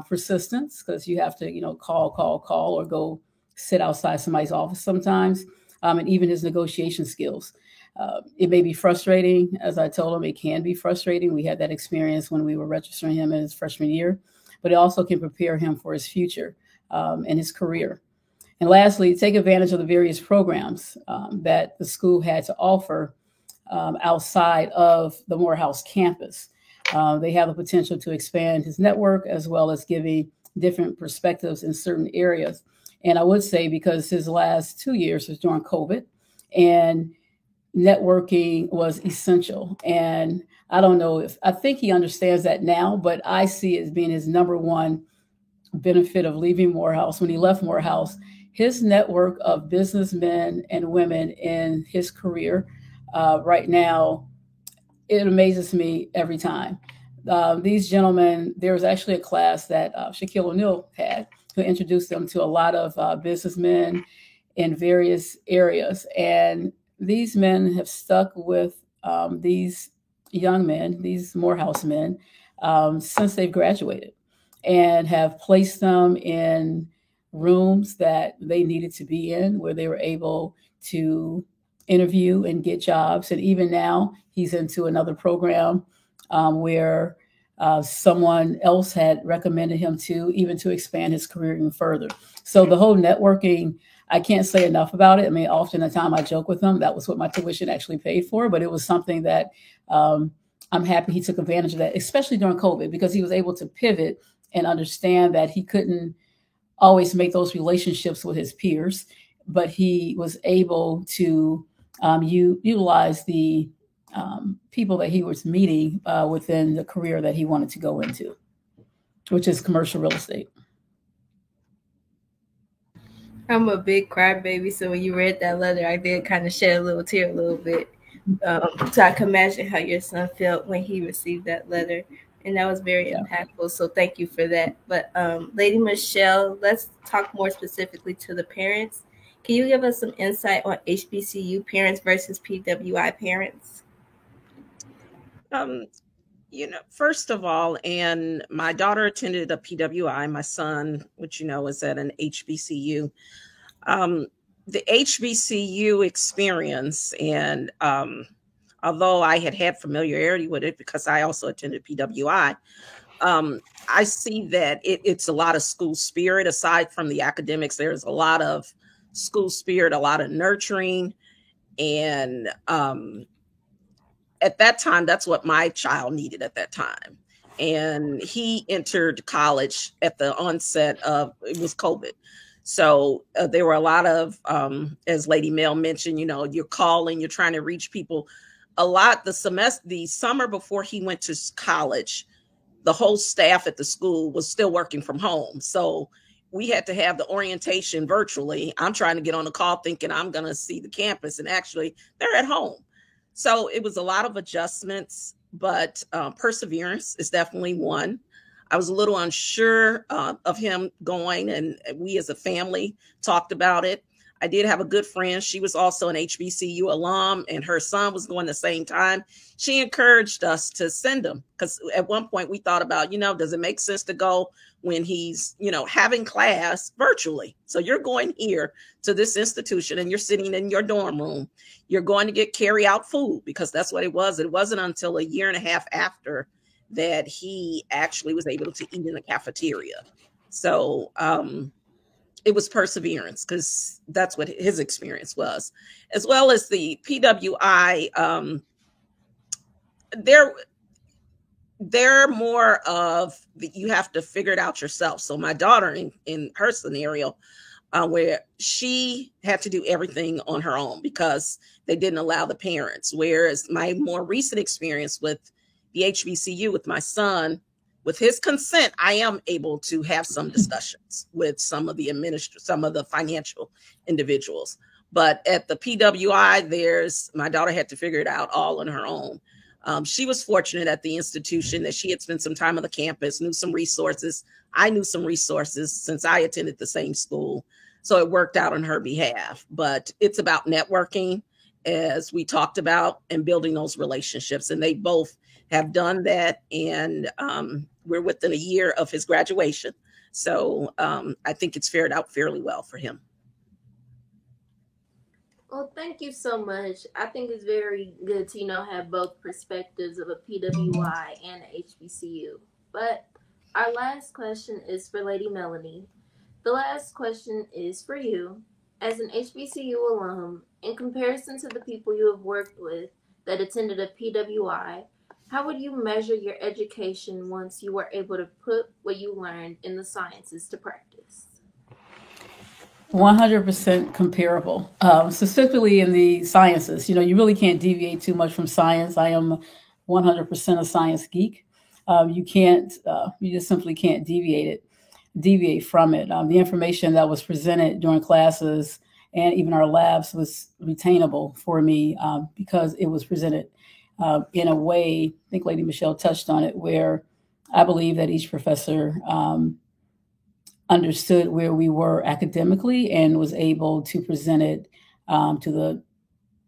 persistence, because you have to, call, or go sit outside somebody's office sometimes, and even his negotiation skills. It may be frustrating. As I told him, it can be frustrating. We had that experience when we were registering him in his freshman year, but it also can prepare him for his future and his career. And lastly, take advantage of the various programs that the school had to offer outside of the Morehouse campus. They have the potential to expand his network, as well as giving different perspectives in certain areas. And I would say, because his last 2 years was during COVID, and networking was essential. And I don't know I think he understands that now, but I see it as being his number one benefit of leaving Morehouse. When he left Morehouse, his network of businessmen and women in his career right now, it amazes me every time. These gentlemen, there was actually a class that Shaquille O'Neal had, who introduced them to a lot of businessmen in various areas. And these men have stuck with these young men, these Morehouse men, since they've graduated, and have placed them in rooms that they needed to be in, where they were able to interview and get jobs. And even now, he's into another program where someone else had recommended him to, even to expand his career even further. So the whole networking, I can't say enough about it. I mean, often the time I joke with him, that was what my tuition actually paid for, but it was something that I'm happy he took advantage of that, especially during COVID, because he was able to pivot and understand that he couldn't always make those relationships with his peers, but he was able to utilize the people that he was meeting within the career that he wanted to go into, which is commercial real estate. I'm a big crybaby, so when you read that letter, I did kind of shed a little tear a little bit. So I can imagine how your son felt when he received that letter. And that was very impactful. So thank you for that. But Lady Michelle, let's talk more specifically to the parents. Can you give us some insight on HBCU parents versus PWI parents? First of all, and my daughter attended a PWI, my son, which is at an HBCU. The HBCU experience, and although I had familiarity with it because I also attended PWI, I see that it's a lot of school spirit. Aside from the academics, there's a lot of school spirit, a lot of nurturing. And at that time, that's what my child needed at that time. And he entered college at the onset of, it was COVID. So there were a lot of, as Lady Mel mentioned, you're calling, you're trying to reach people. A lot, the summer before he went to college, the whole staff at the school was still working from home. So we had to have the orientation virtually. I'm trying to get on the call thinking I'm going to see the campus, and actually they're at home. So it was a lot of adjustments, but perseverance is definitely one. I was a little unsure of him going, and we as a family talked about it. I did have a good friend. She was also an HBCU alum, and her son was going the same time. She encouraged us to send him because at one point we thought about, does it make sense to go when he's, having class virtually? So you're going here to this institution and you're sitting in your dorm room. You're going to get carry out food because that's what it was. It wasn't until a year and a half after that he actually was able to eat in the cafeteria. So it was perseverance because that's what his experience was, as well as the PWI. They're more of you have to figure it out yourself. So my daughter in her scenario, where she had to do everything on her own because they didn't allow the parents. Whereas my more recent experience with the HBCU with my son, with his consent, I am able to have some discussions with some of the financial individuals. But at the PWI, my daughter had to figure it out all on her own. She was fortunate at the institution that she had spent some time on the campus, knew some resources. I knew some resources since I attended the same school. So it worked out on her behalf. But it's about networking, as we talked about, and building those relationships. And they both have done that. And we're within a year of his graduation. So I think it's fared out fairly well for him. Well, thank you so much. I think it's very good to, have both perspectives of a PWI and an HBCU. But our last question is for Lady Melanie. The last question is for you. As an HBCU alum, in comparison to the people you have worked with that attended a PWI, how would you measure your education once you were able to put what you learned in the sciences to practice? 100% comparable, specifically in the sciences. You really can't deviate too much from science. I am 100% a science geek. You just simply can't deviate from it. The information that was presented during classes and even our labs was retainable for me because it was presented in a way, I think Lady Michelle touched on it, where I believe that each professor understood where we were academically and was able to present it to the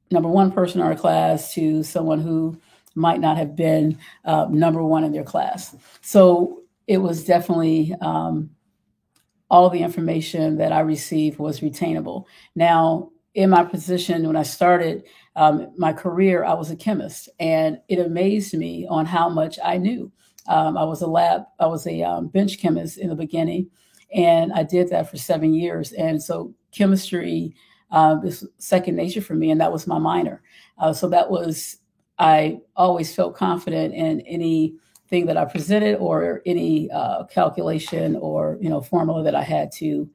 number one person in our class to someone who might not have been number one in their class. So it was definitely all the information that I received was retainable. Now, in my position, when I started my career, I was a chemist, and it amazed me on how much I knew. I was a bench chemist in the beginning, and I did that for 7 years. And so chemistry is second nature for me, and that was my minor. I always felt confident in any thing that I presented or any calculation or formula that I had to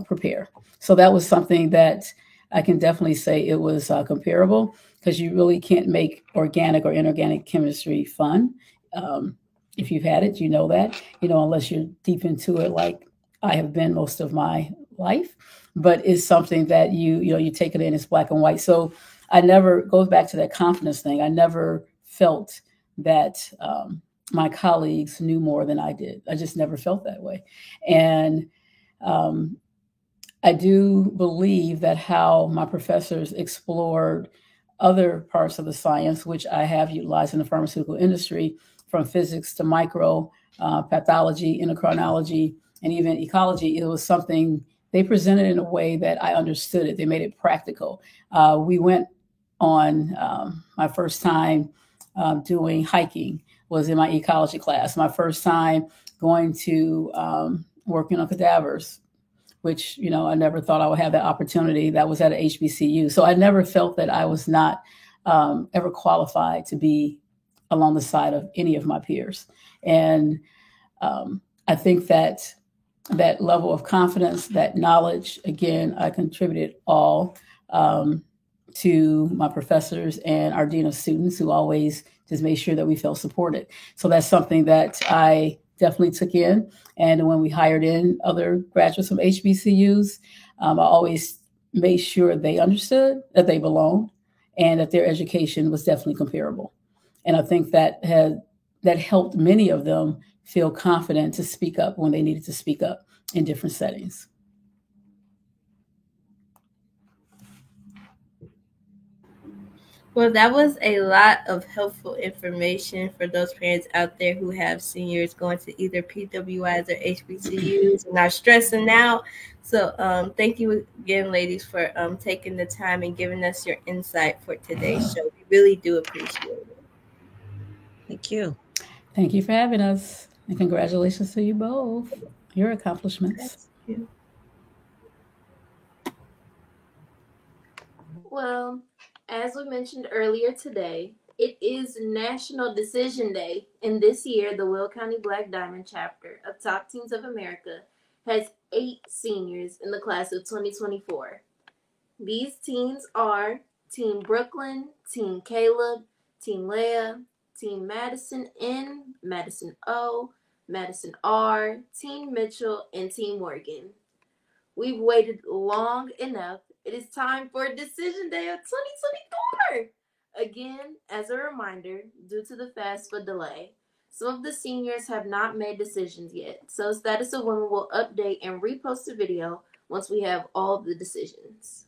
prepare. So that was something that I can definitely say it was comparable, because you really can't make organic or inorganic chemistry fun. If you've had it, you know that, unless you're deep into it like I have been most of my life. But it's something that you take it in, it's black and white. So I never, goes back to that confidence thing. I never felt that my colleagues knew more than I did. I just never felt that way. And I do believe that how my professors explored other parts of the science, which I have utilized in the pharmaceutical industry, from physics to micro, pathology, endocrinology, and even ecology, it was something they presented in a way that I understood it. They made it practical. We went on my first time doing hiking was in my ecology class. My first time going to working on cadavers, which, I never thought I would have that opportunity. That was at a HBCU. So I never felt that I was not ever qualified to be along the side of any of my peers. And I think that level of confidence, that knowledge, again, I contributed all to my professors and our dean of students, who always just made sure that we felt supported. So that's something that I definitely took in. And when we hired in other graduates from HBCUs, I always made sure they understood that they belonged and that their education was definitely comparable. And I think that helped many of them feel confident to speak up when they needed to speak up in different settings. Well, that was a lot of helpful information for those parents out there who have seniors going to either PWIs or HBCUs and are stressing out. So thank you again, ladies, for taking the time and giving us your insight for today's show. We really do appreciate it. Thank you. Thank you for having us. And congratulations to you both. Your accomplishments. Thank you. Well, as we mentioned earlier today, it is National Decision Day, and this year the Will County Black Diamond chapter of Top Teens of America has 8 seniors in the class of 2024. These teens are Team Brooklyn, Team Caleb, Team Leah, Team Madison N, Madison O, Madison R, Team Mitchell, and Team Morgan. We've waited long enough. It is time for Decision Day of 2024. Again, as a reminder, due to the FAFSA delay, some of the seniors have not made decisions yet. So Status of Women will update and repost the video once we have all of the decisions.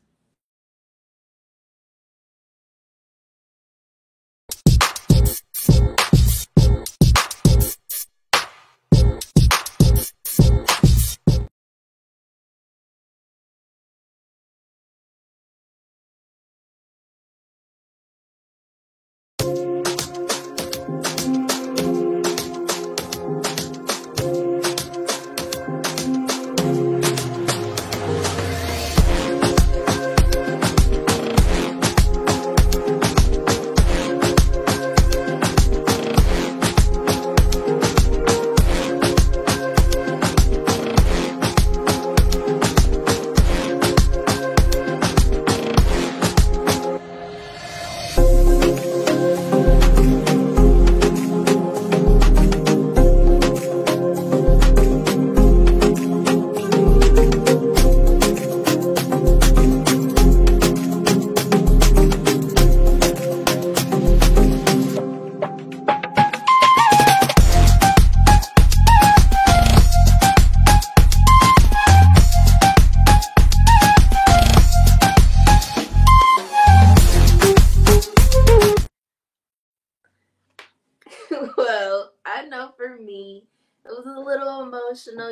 Well, I know for me, it was a little emotional.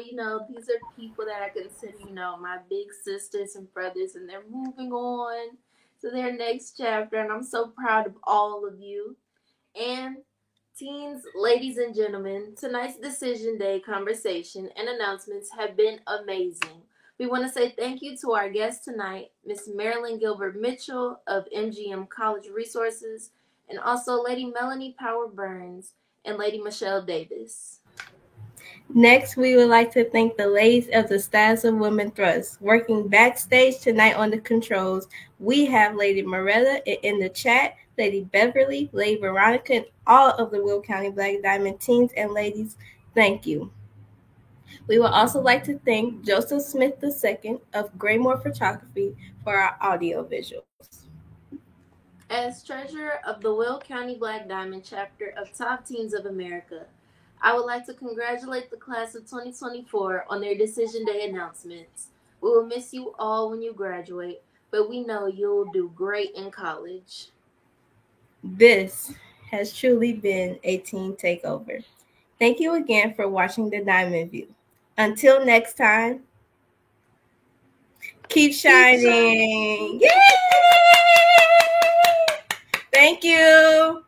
These are people that I consider, my big sisters and brothers, and they're moving on to their next chapter, and I'm so proud of all of you. And teens, ladies and gentlemen, tonight's Decision Day conversation and announcements have been amazing. We want to say thank you to our guest tonight, Miss Marilyn Gilbert Mitchell of MGM College Resources, and also Lady Melanie Power Burns and Lady Michelle Davis. Next, we would like to thank the ladies of the Styles of Women Thrust. Working backstage tonight on the controls, we have Lady Moretta, and in the chat, Lady Beverly, Lady Veronica, and all of the Will County Black Diamond teens and ladies. Thank you. We would also like to thank Joseph Smith II of Graymore Photography for our audio visuals. As treasurer of the Will County Black Diamond chapter of Top Teens of America, I would like to congratulate the class of 2024 on their Decision Day announcements. We will miss you all when you graduate, but we know you'll do great in college. This has truly been a teen takeover. Thank you again for watching the Diamond View. Until next time, keep shining. Yay! Thank you.